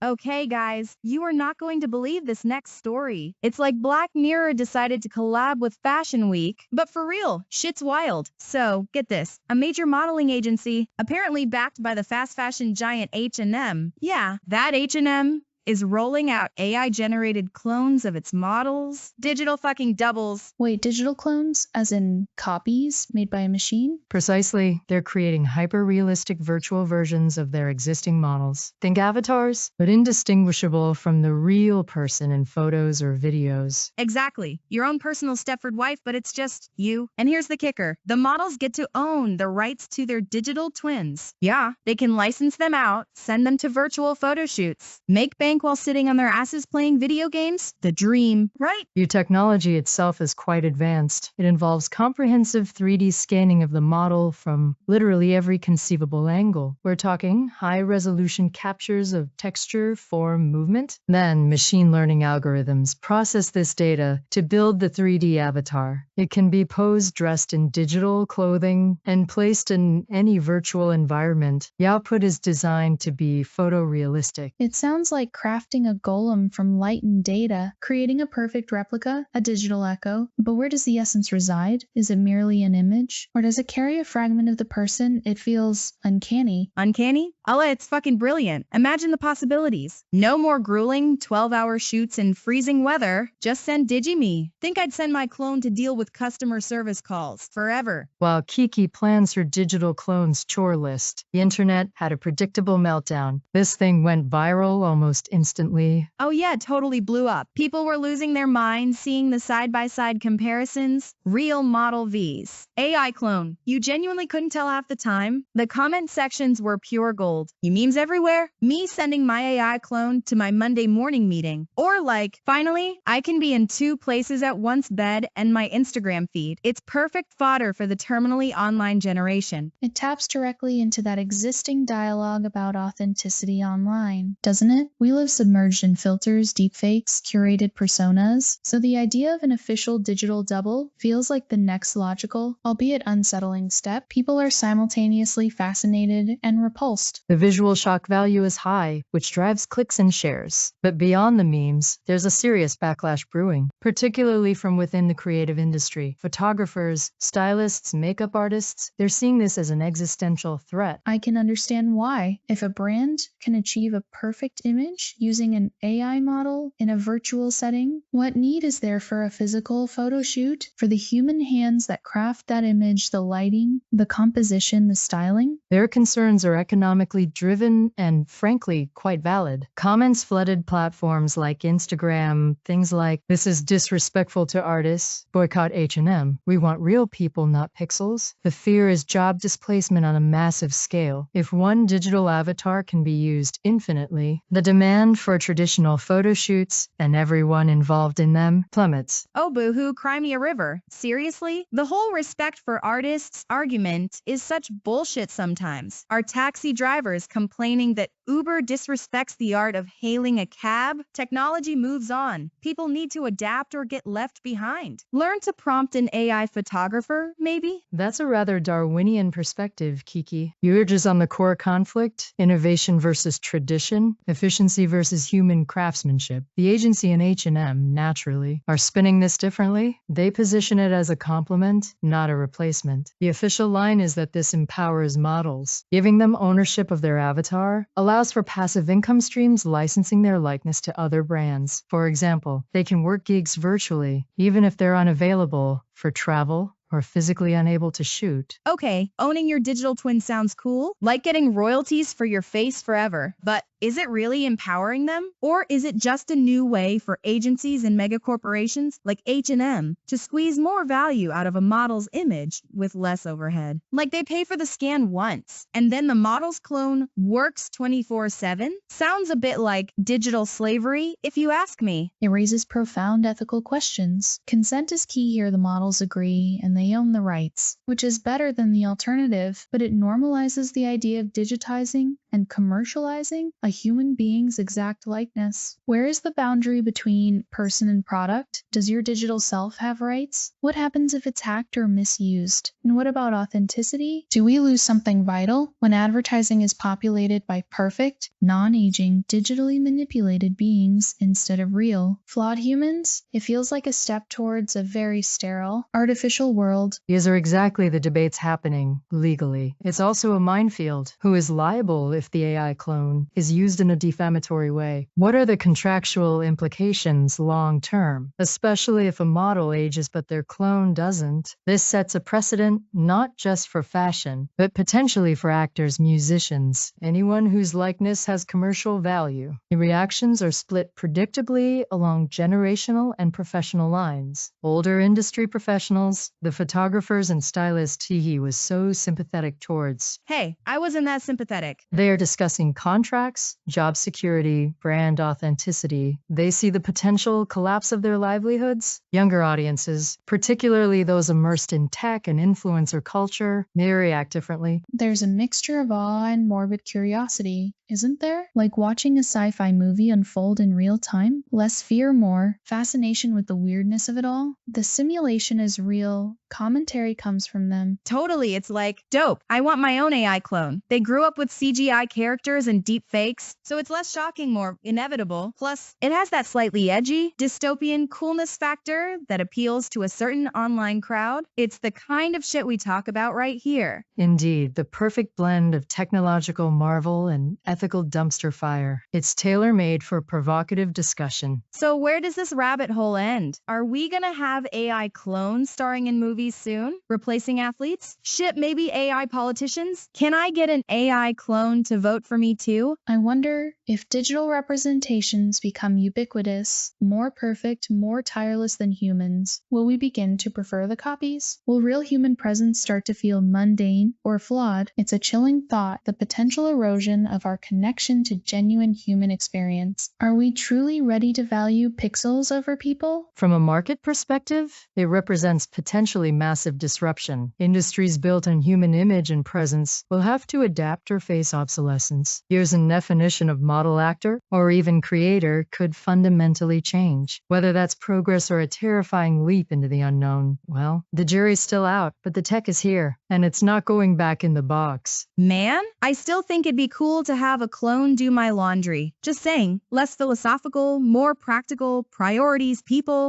Okay, guys, you are not going to believe this next story. It's like Black Mirror decided to collab with Fashion Week, but for real, shit's wild. So, get this, a major modeling agency, apparently backed by the fast fashion giant H&M. Yeah, that H&M is rolling out AI-generated clones of its models, digital fucking doubles. Wait, digital clones? As in copies made by a machine? Precisely, they're creating hyper-realistic virtual versions of their existing models. Think avatars, but indistinguishable from the real person in photos or videos. Exactly. Your own personal Stepford wife, but it's just you. And here's the kicker. The models get to own the rights to their digital twins. Yeah, they can license them out, send them to virtual photo shoots, make bank while sitting on their asses playing video games. The dream, right? Your technology itself is quite advanced. It involves comprehensive 3D scanning of the model from literally every conceivable angle. We're talking high-resolution captures of texture, form, movement. Then machine learning algorithms process this data to build the 3D avatar. It can be posed dressed in digital clothing and placed in any virtual environment. The output is designed to be photorealistic. It sounds like crafting a golem from light and data, creating a perfect replica, a digital echo. But where does the essence reside? Is it merely an image? Or does it carry a fragment of the person? It feels uncanny. Uncanny? Allah, it's fucking brilliant. Imagine the possibilities. No more grueling 12-hour shoots in freezing weather. Just send DigiMe. Think I'd send my clone to deal with customer service calls forever. While Kiki plans her digital clone's chore list, the internet had a predictable meltdown. This thing went viral almost instantly. Oh yeah, totally blew up. People were losing their minds seeing the side-by-side comparisons. Real Model Vs. AI clone. You genuinely couldn't tell half the time. The comment sections were pure gold. You memes everywhere. Me sending my AI clone to my Monday morning meeting. Or like, finally, I can be in 2 places at once, bed and my Instagram feed. It's perfect fodder for the terminally online generation. It taps directly into that existing dialogue about authenticity online, doesn't it? We live submerged in filters, deepfakes, curated personas, so the idea of an official digital double feels like the next logical, albeit unsettling step. People are simultaneously fascinated and repulsed. The visual shock value is high, which drives clicks and shares. But beyond the memes, there's a serious backlash brewing, particularly from within the creative industry. Photographers, stylists, makeup artists, they're seeing this as an existential threat. I can understand why. If a brand can achieve a perfect image using an AI model in a virtual setting, what need is there for a physical photo shoot? For the human hands that craft that image, the lighting, the composition, the styling? Their concerns are economically driven and, frankly, quite valid. Comments flooded platforms like Instagram, things like, "This is disrespectful to artists," "Boycott H&M," "We want real people, not pixels." The fear is job displacement on a massive scale. If one digital avatar can be used infinitely, the demand for traditional photo shoots and everyone involved in them plummets. Oh boohoo, cry me a river. Seriously? The whole respect for artists argument is such bullshit sometimes. Are taxi drivers complaining that Uber disrespects the art of hailing a cab? Technology moves on. People need to adapt or get left behind. Learn to prompt an AI photographer, maybe? That's a rather Darwinian perspective, Kiki. Yours on the core conflict, innovation versus tradition, efficiency versus human craftsmanship. The agency and H&M, naturally, are spinning this differently. They position it as a complement, not a replacement. The official line is that this empowers models. Giving them ownership of their avatar allows for passive income streams licensing their likeness to other brands. For example, they can work gigs virtually, even if they're unavailable for travel or physically unable to shoot. Okay, owning your digital twin sounds cool, like getting royalties for your face forever. But is it really empowering them? Or is it just a new way for agencies and megacorporations like H&M to squeeze more value out of a model's image with less overhead? Like they pay for the scan once, and then the model's clone works 24/7? Sounds a bit like digital slavery, if you ask me. It raises profound ethical questions. Consent is key here, the models agree, and they own the rights, which is better than the alternative, but it normalizes the idea of digitizing and commercializing a human being's exact likeness. Where is the boundary between person and product? Does your digital self have rights? What happens if it's hacked or misused? And what about authenticity? Do we lose something vital when advertising is populated by perfect, non-aging, digitally manipulated beings instead of real, flawed humans? It feels like a step towards a very sterile, artificial world. These are exactly the debates happening legally. It's also a minefield. Who is liable if the AI clone is used in a defamatory way? What are the contractual implications long term, especially if a model ages but their clone doesn't? This sets a precedent not just for fashion, but potentially for actors, musicians, anyone whose likeness has commercial value. The reactions are split predictably along generational and professional lines. Older industry professionals, the photographers and stylists he was so sympathetic towards. Hey, I wasn't that sympathetic. They are discussing contracts, job security, brand authenticity. They see the potential collapse of their livelihoods. Younger audiences, particularly those immersed in tech and influencer culture, may react differently. There's a mixture of awe and morbid curiosity, isn't there? Like watching a sci-fi movie unfold in real time? Less fear, more fascination with the weirdness of it all. The simulation is real. Commentary comes from them. Totally, it's like, dope, I want my own AI clone. They grew up with CGI characters and deep fakes, so it's less shocking, more inevitable. Plus, it has that slightly edgy, dystopian coolness factor that appeals to a certain online crowd. It's the kind of shit we talk about right here. Indeed, the perfect blend of technological marvel and ethical dumpster fire. It's tailor-made for provocative discussion. So where does this rabbit hole end? Are we gonna have AI clones starring in movies soon, replacing athletes? Shit, maybe AI politicians? Can I get an AI clone to vote for me too? I wonder if digital representations become ubiquitous, more perfect, more tireless than humans, will we begin to prefer the copies? Will real human presence start to feel mundane or flawed? It's a chilling thought, the potential erosion of our connection to genuine human experience. Are we truly ready to value pixels over people? From a market perspective, it represents potentially massive disruption. Industries built on human image and presence will have to adapt or face obsolescence. Here's a definition of model actor or even creator could fundamentally change. Whether that's progress or a terrifying leap into the unknown, well, the jury's still out, but the tech is here, and it's not going back in the box. Man, I still think it'd be cool to have a clone do my laundry. Just saying, less philosophical, more practical, priorities, people.